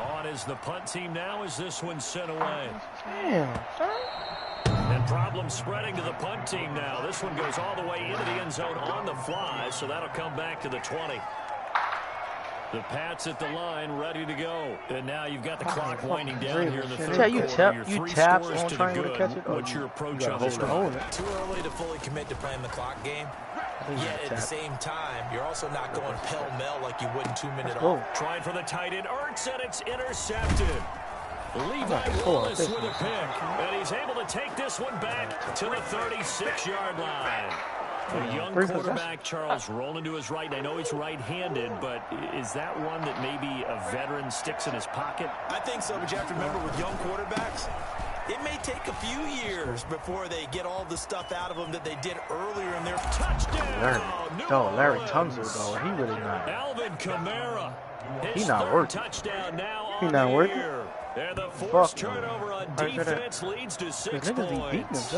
[SPEAKER 3] On is the punt team now as this one's sent away.
[SPEAKER 1] Damn, son.
[SPEAKER 3] And problem spreading to the punt team now. This one goes all the way into the end zone on the fly, so that'll come back to the 20. The Pats at the line, ready to go. And now you've got the clock winding down here in the third quarter.
[SPEAKER 1] You tap on trying to catch it?
[SPEAKER 3] What's your approach on this drive?
[SPEAKER 4] Too early to fully commit to playing the clock game. Yet at the same time, you're also not going pell-mell like you would in 2-minute off.
[SPEAKER 3] Trying for the tight end, Ertz, and it's intercepted. Levi Wallace with a pick, and he's able to take this one back to the 36-yard line. A young quarterback, Charles, rolling to his right. I know he's right-handed, but is that one that maybe a veteran sticks in his pocket?
[SPEAKER 4] I think so, but you have to remember with young quarterbacks, it may take a few years before they get all the stuff out of them that they did earlier in their touchdown.
[SPEAKER 1] Larry Tunsil, though, he really not.
[SPEAKER 3] Alvin Kamara,
[SPEAKER 1] he not working.
[SPEAKER 3] Touchdown now.
[SPEAKER 1] He not working.
[SPEAKER 3] And the forced turnover on defense leads to 6 points.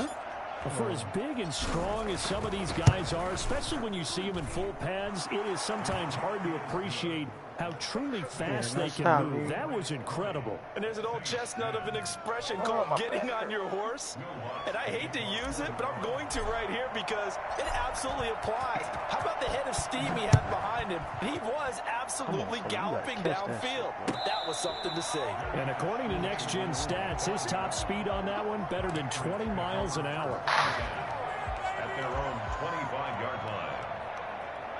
[SPEAKER 3] For as big and strong as some of these guys are, especially when you see them in full pads, it is sometimes hard to appreciate how truly fast they can move. That was incredible.
[SPEAKER 4] And there's an old chestnut of an expression called getting on your horse. And I hate to use it, but I'm going to right here because it absolutely applies. How about the head of steam he had behind him? He was absolutely galloping downfield. That was something to see.
[SPEAKER 3] And according to Next Gen Stats, his top speed on that one better than 20 miles an hour.
[SPEAKER 5] At their own 25-yard line.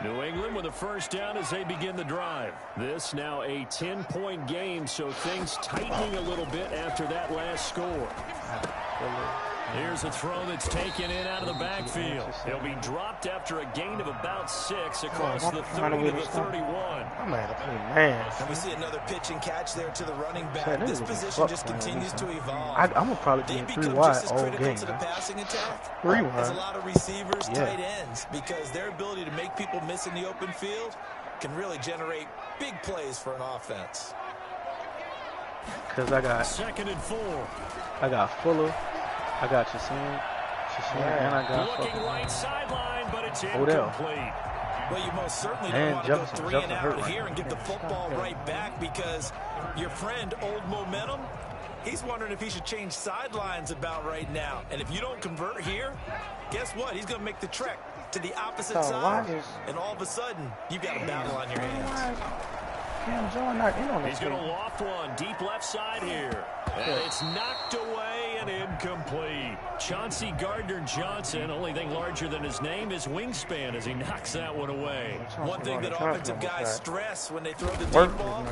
[SPEAKER 3] New England with a first down as they begin the drive. This now a 10-point game, so things tightening a little bit after that last score. Here's a throw that's taken in out of the backfield. He'll be dropped after a gain of about 6 across the 30 to the 31.
[SPEAKER 4] And we see another pitch and catch there to the running back. This position just continues to evolve.
[SPEAKER 1] I'm going to probably be 3 wide all game.
[SPEAKER 4] To the passing attack
[SPEAKER 1] 3 wide.
[SPEAKER 4] As a lot of receivers, tight ends, because their ability to make people miss in the open field can really generate big plays for an offense.
[SPEAKER 1] Because I got
[SPEAKER 3] 2nd and 4.
[SPEAKER 1] I got Fuller. I got Chasson, and I got
[SPEAKER 3] looking right sideline, but it's
[SPEAKER 1] Odell.
[SPEAKER 3] Incomplete.
[SPEAKER 4] Well, you most certainly don't want to go 3 and out here and get the football right back because your friend, Old Momentum, he's wondering if he should change sidelines about right now. And if you don't convert here, guess what? He's going to make the trek to the opposite side. And all of a sudden, you've got a battle on your hands.
[SPEAKER 3] He's going to loft one deep left side here. And it's knocked away and incomplete. Chauncey Gardner-Johnson, only thing larger than his name is wingspan as he knocks that one away.
[SPEAKER 4] One thing that offensive guys stress when they throw the deep ball,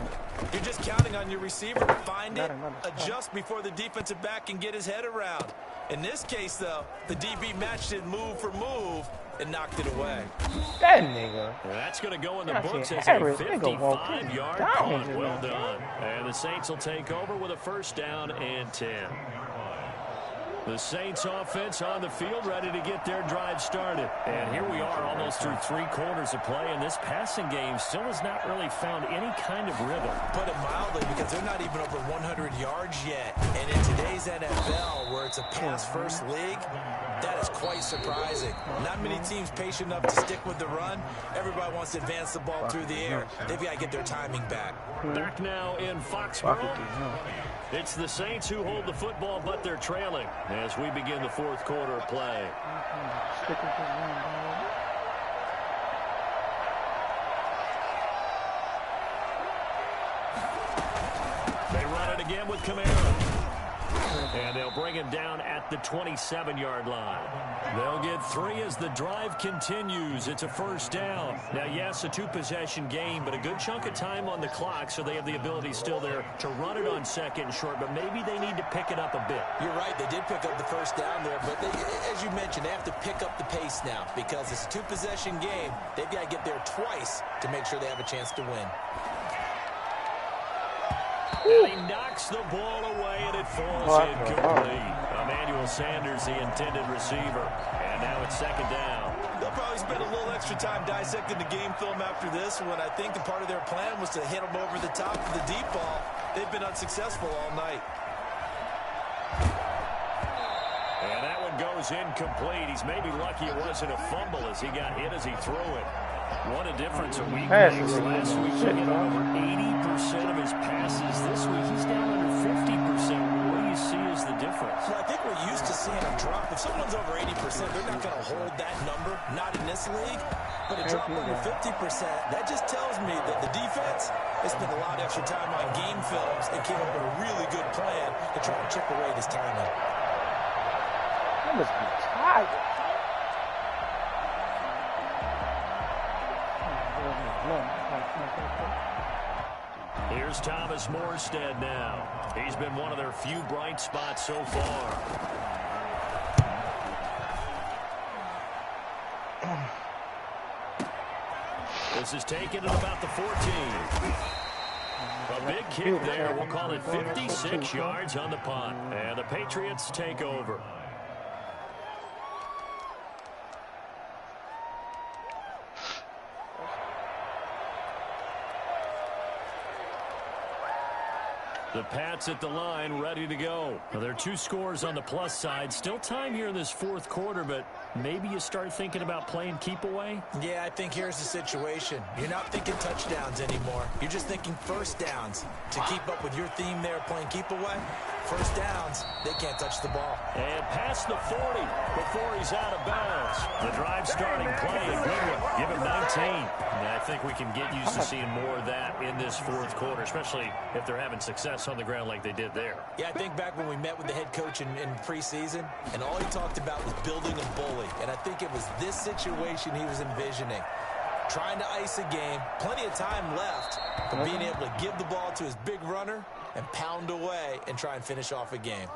[SPEAKER 4] you're just counting on your receiver to find it, adjust before the defensive back can get his head around. In this case, though, the DB matched it move for move and knocked it away.
[SPEAKER 1] That nigga.
[SPEAKER 3] That's going to go in the books as a 55-yard punt. Well done. And the Saints will take over with a first down and 10. The Saints offense on the field, ready to get their drive started. And here we are almost through 3 quarters of play, and this passing game still has not really found any kind of rhythm.
[SPEAKER 4] Put it mildly, because they're not even over 100 yards yet. And in today's NFL, where it's a pass-first league, that is quite surprising. Not many teams patient enough to stick with the run. Everybody wants to advance the ball through the air. They've got to get their timing back.
[SPEAKER 3] Back now in Foxborough. It's the Saints who hold the football, but they're trailing as we begin the 4th quarter of play. They run it again with Kamara. And they'll bring him down at the 27-yard line. They'll get 3 as the drive continues. It's a first down. Now, yes, a 2-possession game, but a good chunk of time on the clock, so they have the ability still there to run it on 2nd and short, but maybe they need to pick it up a bit.
[SPEAKER 4] You're right. They did pick up the first down there, but as you mentioned, they have to pick up the pace now because it's a 2-possession game. They've got to get there twice to make sure they have a chance to win.
[SPEAKER 3] And he knocks the ball away, and it falls incomplete. Emmanuel Sanders, the intended receiver. And now it's 2nd down.
[SPEAKER 4] They'll probably spend a little extra time dissecting the game film after this one. I think the part of their plan was to hit them over the top of the deep ball. They've been unsuccessful all night.
[SPEAKER 3] And that one goes incomplete. He's maybe lucky it wasn't a fumble as he got hit as he threw it. What a difference a week makes. Last week he hit over 80% of his passes. This week he's down under 50%. What do you see as the difference?
[SPEAKER 4] Well, I think we're used to seeing a drop. If someone's over 80%, they're not going to hold that number, not in this league. But a drop under 50%, that just tells me that the defense has spent a lot of extra time on game films and came up with a really good plan to try to chip away this timing.
[SPEAKER 1] That must be tired.
[SPEAKER 3] Here's Thomas Morstead now. He's been one of their few bright spots so far. This is taken at about the 14. A big kick there. We'll call it 56 yards on the punt. And the Patriots take over. The Pats at the line, ready to go. Well, there are 2 scores on the plus side. Still time here in this 4th quarter, but maybe you start thinking about playing keep away?
[SPEAKER 4] Yeah, I think here's the situation. You're not thinking touchdowns anymore. You're just thinking first downs. To keep up with your theme there, playing keep away, first downs, they can't touch the ball.
[SPEAKER 3] And past the 40 before he's out of bounds. The drive starting play, a good one. Give him 19. And I think we can get used to seeing more of that in this 4th quarter, especially if they're having success on the ground like they did there.
[SPEAKER 4] Yeah, I think back when we met with the head coach in preseason, and all he talked about was building a bully. And I think it was this situation he was envisioning. Trying to ice a game, plenty of time left, but being able to give the ball to his big runner and pound away and try and finish off a game.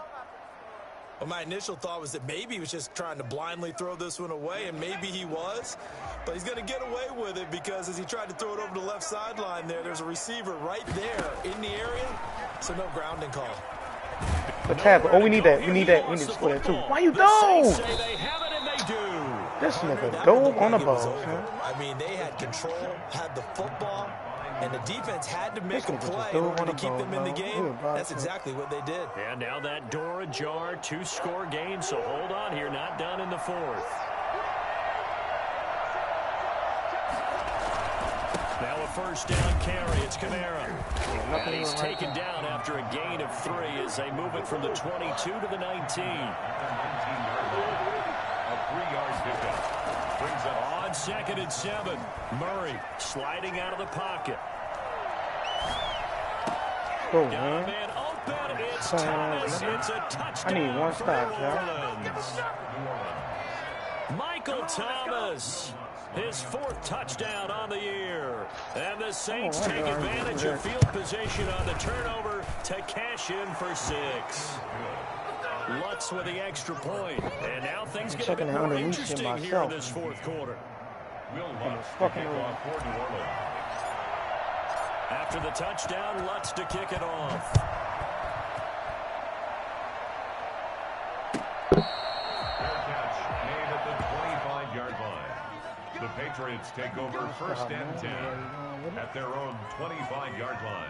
[SPEAKER 4] Well, my initial thought was that maybe he was just trying to blindly throw this one away, and maybe he was. But he's going to get away with it because as he tried to throw it over the left sideline there's a receiver right there in the area, so no grounding call.
[SPEAKER 1] But Tampa, we need that. We need to score that too. Why you don't? This nigga dove on the ball, man.
[SPEAKER 4] I mean, they had control, had the football, and the defense had to make a play in order to keep them in the game. That's exactly what they did.
[SPEAKER 3] And now that door ajar, 2-score game, so hold on here, not done in the 4th. Now a first down carry, it's Kamara. And he's taken down after a gain of 3 as they move it from the 22 to the 19.
[SPEAKER 5] Brings up
[SPEAKER 3] on 2nd and 7. Murray sliding out of the pocket.
[SPEAKER 1] Oh,
[SPEAKER 3] Got a man open. It's Thomas. It's a touchdown.
[SPEAKER 1] I need one stop, y'all.
[SPEAKER 3] Michael Thomas. His 4th touchdown on the year. And the Saints take advantage of field position on the turnover to cash in for 6. Lutz with the extra point. And now things get a bit more interesting here in this 4th quarter. After the touchdown, Lutz to kick it off.
[SPEAKER 5] Patriots take over first and 10 at their own 25-yard line.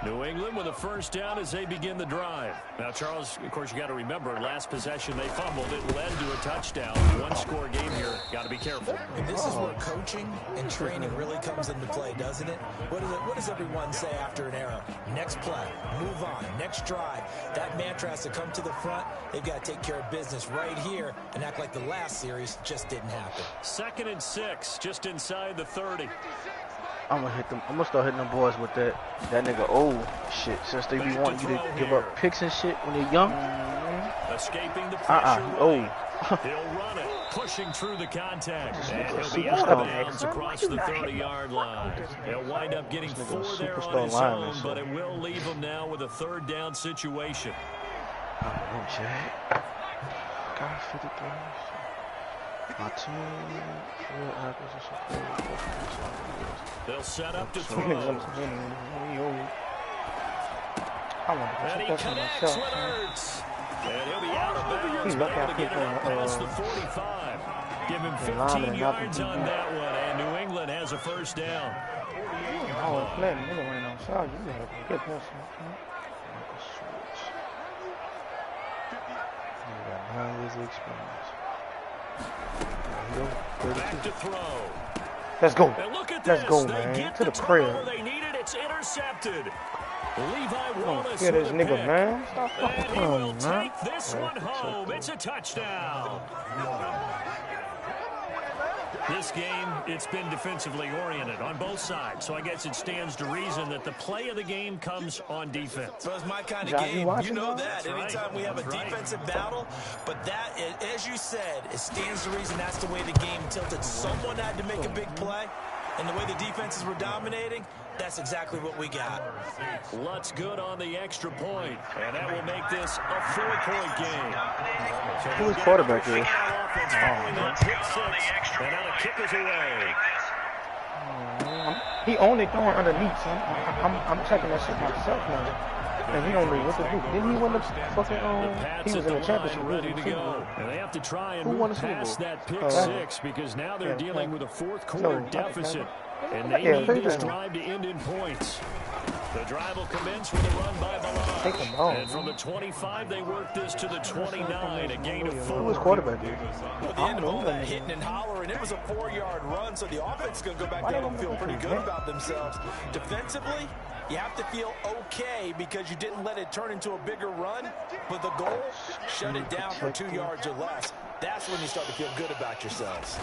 [SPEAKER 3] New England with a first down as they begin the drive. Now, Charles, of course, you got to remember, last possession they fumbled. It led to a touchdown. One-score game here. Got to be careful.
[SPEAKER 4] And this is where coaching and training really comes into play, doesn't it? What does everyone say after an error? Next play, move on, next drive. That mantra has to come to the front. They've got to take care of business right here and act like the last series just didn't happen.
[SPEAKER 3] 2nd and 6, just inside the 30.
[SPEAKER 1] I'm gonna hit them. I'm gonna start hitting them boys with that nigga old shit. Since they be wanting you to give up picks and shit when they're young.
[SPEAKER 3] Escaping the pressure.
[SPEAKER 1] Oh.
[SPEAKER 3] He'll run it, pushing through the contact. And he'll be out of bounds across the 30-yard line. He'll wind up getting 4 there on his own, but it will leave him now with a 3rd down situation.
[SPEAKER 1] Oh, Jack. Got 53. My team.
[SPEAKER 3] They'll set up to throw.
[SPEAKER 1] And
[SPEAKER 3] he connects with Ertz. And he'll be out of bounds, but able to get it up past the 45. Give him 15 yards on that one, and New England has a first down.
[SPEAKER 1] Oh, playing nigga running outside. You gotta get this. You got 9 years of experience.
[SPEAKER 3] Back to throw.
[SPEAKER 1] Let's go.
[SPEAKER 3] Let's
[SPEAKER 1] go, man. To the crib.
[SPEAKER 3] They need it. It's intercepted. Levi Wallace
[SPEAKER 1] with this nigga,
[SPEAKER 3] pick.
[SPEAKER 1] man. Stop
[SPEAKER 3] And he will
[SPEAKER 1] man.
[SPEAKER 3] take this one home. It's a touchdown. This game, it's been defensively oriented on both sides, so I guess it stands to reason that the play of the game comes on defense.
[SPEAKER 4] So it's my kind of game. You know that. Anytime we have a defensive battle, but that, as you said, it stands to reason that's the way the game tilted. Someone had to make a big play, and the way the defenses were dominating, that's exactly what we got.
[SPEAKER 3] Lutz good on the extra point, and that will make this a 4-point game. So
[SPEAKER 1] who's quarterback here?
[SPEAKER 3] And now the kick is away.
[SPEAKER 1] He only throwing underneath, son. I'm checking that shit myself now. And he don't know what to do. Didn't he win the fucking he was in the championship
[SPEAKER 3] ready to go. And they have to try and move past that pick six because now they're dealing with a fourth quarter deficit. And they need this drive to end in points. The drive will commence with a run by Ballage. And from the 25, they work this to the 29, a gain of 4.
[SPEAKER 1] Who was quarterback?
[SPEAKER 4] Well, the end of all that hitting and hollering, it was a 4-yard run, so the offense is going to go back down and feel pretty good about themselves. Defensively, you have to feel okay because you didn't let it turn into a bigger run, but the goal, shut it down for 2 yards or less. That's when you start to feel good about yourselves.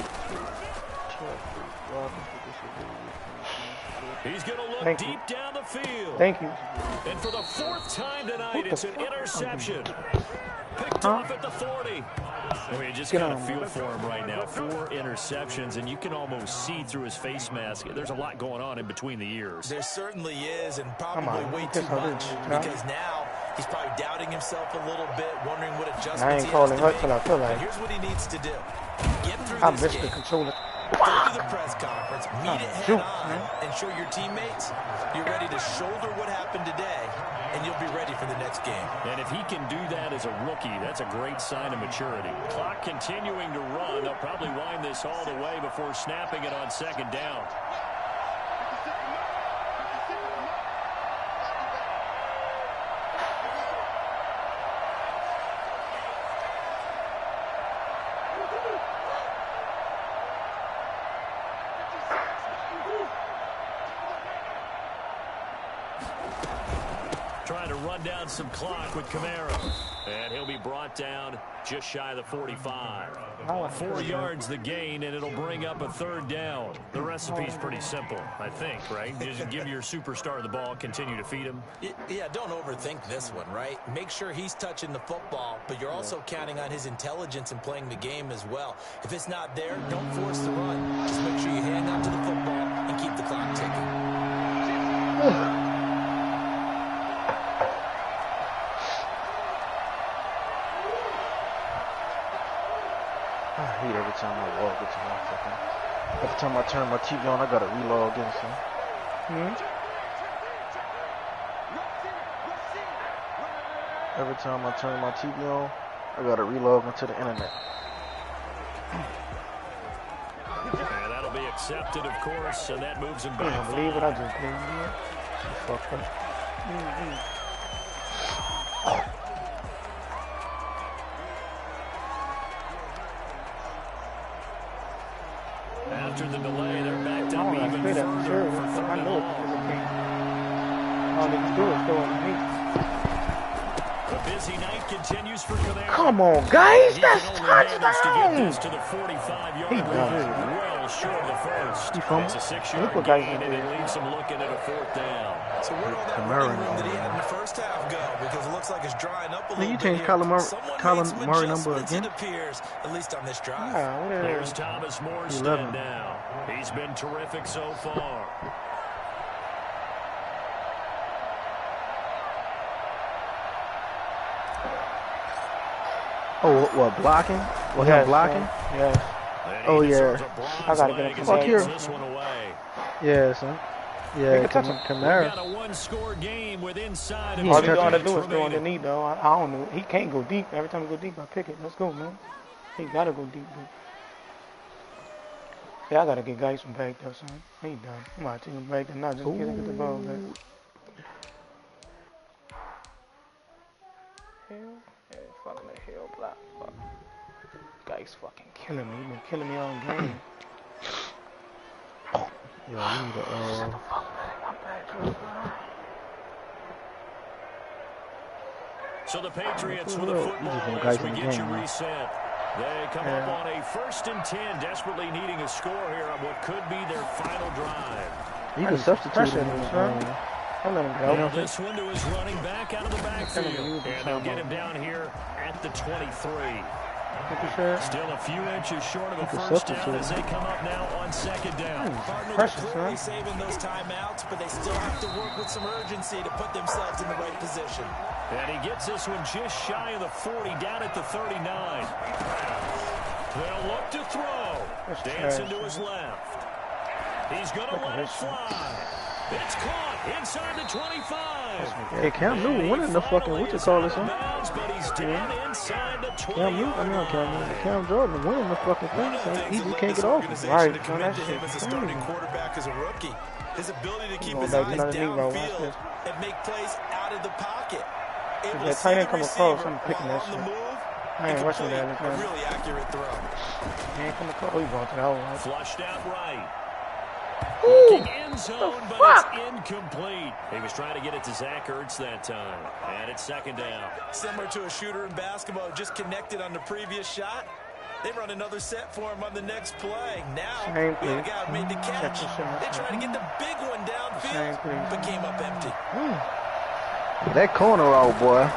[SPEAKER 3] He's going to look deep down the field.
[SPEAKER 1] Thank you.
[SPEAKER 3] And for the 4th time tonight, it's an interception. Picked off at the 40. I mean, just kind of feel for him right now. 4 interceptions, and you can almost see through his face mask. There's a lot going on in between the ears.
[SPEAKER 4] There certainly is, and probably way too much. Because now he's probably doubting himself a little bit, wondering what adjustments
[SPEAKER 1] I ain't
[SPEAKER 4] he
[SPEAKER 1] calling
[SPEAKER 4] has
[SPEAKER 1] her
[SPEAKER 4] to
[SPEAKER 1] till I feel
[SPEAKER 4] make.
[SPEAKER 1] like.
[SPEAKER 4] But here's what he needs to do. Get through
[SPEAKER 1] I
[SPEAKER 4] this
[SPEAKER 1] missed
[SPEAKER 4] game.
[SPEAKER 1] the controller.
[SPEAKER 4] Go to the press conference, meet it head on, and show your teammates you're ready to shoulder what happened today, and you'll be ready for the next game.
[SPEAKER 3] And if he can do that as a rookie, that's a great sign of maturity. Clock continuing to run. They'll probably wind this all the way before snapping it on 2nd down. Trying to run down some clock with Kamara. And he'll be brought down just shy of the 45. 4 yards the gain, and it'll bring up a 3rd down. The recipe's pretty simple, I think, right? Just give your superstar the ball, continue to feed him.
[SPEAKER 4] Yeah, don't overthink this one, right? Make sure he's touching the football, but you're also counting on his intelligence in playing the game as well. If it's not there, don't force the run. Just make sure you hang on to the football and keep the clock ticking.
[SPEAKER 1] I hate every time I walk into my fucking. Every time I turn my TV on, I gotta relog in, son. Every time I turn my TV on, I gotta relog into the internet.
[SPEAKER 3] And that'll be accepted, of course, and that moves him back.
[SPEAKER 1] I can't believe what I just did. Fuck up.
[SPEAKER 3] After the delay, they're backed up even further for third and long.
[SPEAKER 1] All they can do is go underneath.
[SPEAKER 3] The busy night continues for Kamara.
[SPEAKER 1] Come on, guys, that's touchdown!
[SPEAKER 3] To to the 45-yard line. Well short of the first. It's a 6-yard gain, and it leaves him looking at a 4th down.
[SPEAKER 4] So where'd all that running room that he had in the first half go? Because it looks like it's drying up a little bit.
[SPEAKER 6] You change Colin Murray number again?
[SPEAKER 4] It appears, at least on this drive.
[SPEAKER 3] There's Thomas Morstead now. He's been terrific so far.
[SPEAKER 6] Oh, what, blocking? Well, him blocking?
[SPEAKER 1] Yes.
[SPEAKER 6] Oh, yeah.
[SPEAKER 1] I gotta get him
[SPEAKER 6] fuck here. Yeah, son. Yeah,
[SPEAKER 3] Kamara. Got a one-score game with inside.
[SPEAKER 1] All he gotta do is go underneath, though. I don't know. He can't go deep. Every time he go deep, I pick it. Let's go, man. He gotta go deep, dude. Yeah, I gotta get guys from back there, son. He done. I'm gonna take him back there now. Just get the ball back. Hell, yeah, fucking the hell block. Fuck. Guy's fucking killing me. He's been killing me all game.
[SPEAKER 6] Yeah, you need to,
[SPEAKER 3] So the Patriots with a football as we get you reset. They come up on a 1st and 10, desperately needing a score here on what could be their final drive.
[SPEAKER 6] You can substitute him.
[SPEAKER 1] I'll let him go.
[SPEAKER 3] Now this one to his running back out of the backfield. And they'll get him down here at the 23. Still a few inches short of a first down as they come up now on 2nd down.
[SPEAKER 4] Cardinals are clearly saving those timeouts, but they still have to work with some urgency to put themselves in the right position.
[SPEAKER 3] And he gets this one just shy of the 40, down at the 39. They'll look to throw. Dancing to his left. He's going to let it fly. It's caught inside the 25.
[SPEAKER 6] Hey, Cam Newton winning the fucking, what you call this, huh? Cam Newton, Cam Jordan winning the fucking thing, so he can't get off.
[SPEAKER 4] Right, that shit as a starting quarterback as a rookie. His ability to keep his eyes downfield and make plays out of the pocket.
[SPEAKER 1] If that tight end come across, I'm picking that shit. I ain't rushing that.
[SPEAKER 4] A really accurate throw.
[SPEAKER 1] He ain't come across. He bought that one.
[SPEAKER 3] Flushed out right.
[SPEAKER 1] Ooh,
[SPEAKER 3] end zone, but it's incomplete. He was trying to get it to Zach Ertz that time. And it's 2nd down.
[SPEAKER 4] Similar to a shooter in basketball, just connected on the previous shot. They run another set for him on the next play. Now, we had a guy who made the catch. They tried to get the big one downfield, but came up empty.
[SPEAKER 6] That corner route, boy.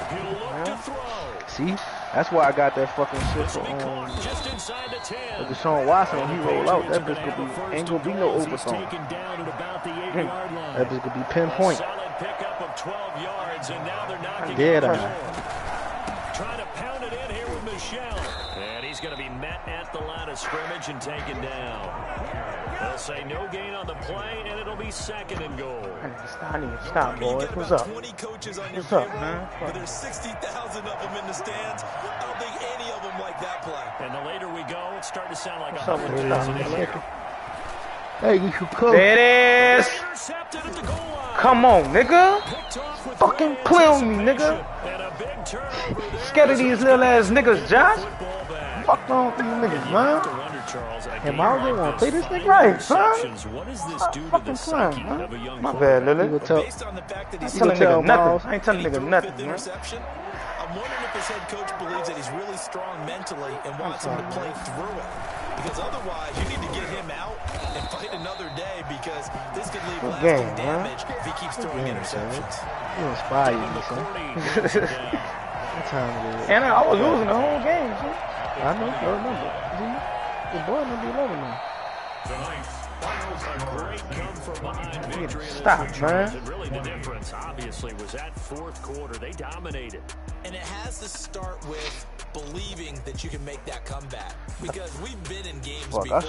[SPEAKER 3] He'll look to throw.
[SPEAKER 6] See? That's why I got that fucking shit for Deshaun Watson when he roll out. That bitch could be, ain't gonna be no overthrow. That bitch could be pinpoint.
[SPEAKER 3] Solid pickup of 12 yards, and now they're knocking
[SPEAKER 6] dead
[SPEAKER 3] on
[SPEAKER 6] on him.
[SPEAKER 3] Trying to pound it in here with Michel. And he's going to be met at the line of scrimmage and taken down. They'll say no gain on the play, and it'll be 2nd and goal.
[SPEAKER 1] I need to stop, boys. What's up?
[SPEAKER 4] 20 coaches on your
[SPEAKER 1] What's up,
[SPEAKER 4] payroll,
[SPEAKER 1] man?
[SPEAKER 4] but there's 60,000 of them in the stands. I don't think any of them like that play.
[SPEAKER 3] And the later we go, it's starting to sound like
[SPEAKER 1] 100,000.
[SPEAKER 6] Hey, you should cook.
[SPEAKER 1] There it is. Come on, nigga. Fucking play on me, nigga. Scared of these little ass niggas, Josh. Fuck on with these niggas, man. Hey, Miles, want to play this nigga right, son? Fucking playing, man. My bad, Lily. I ain't telling nigga nothing. I ain't telling nigga nothing, man.
[SPEAKER 4] I'm wondering if his head coach believes that he's really strong mentally and wants him to play through it. Because otherwise, you need to get him out and fight another day because this could leave lasting damage if he keeps throwing interceptions.
[SPEAKER 6] He inspired me, son. What time it is?
[SPEAKER 1] And I was losing the whole game, see?
[SPEAKER 6] I know, I remember. The boy number 11 now.
[SPEAKER 1] Stop, man.
[SPEAKER 3] And really the difference, obviously, was that 4th quarter. They dominated.
[SPEAKER 4] And it has to start with believing that you can make that comeback. Because we've been in games before.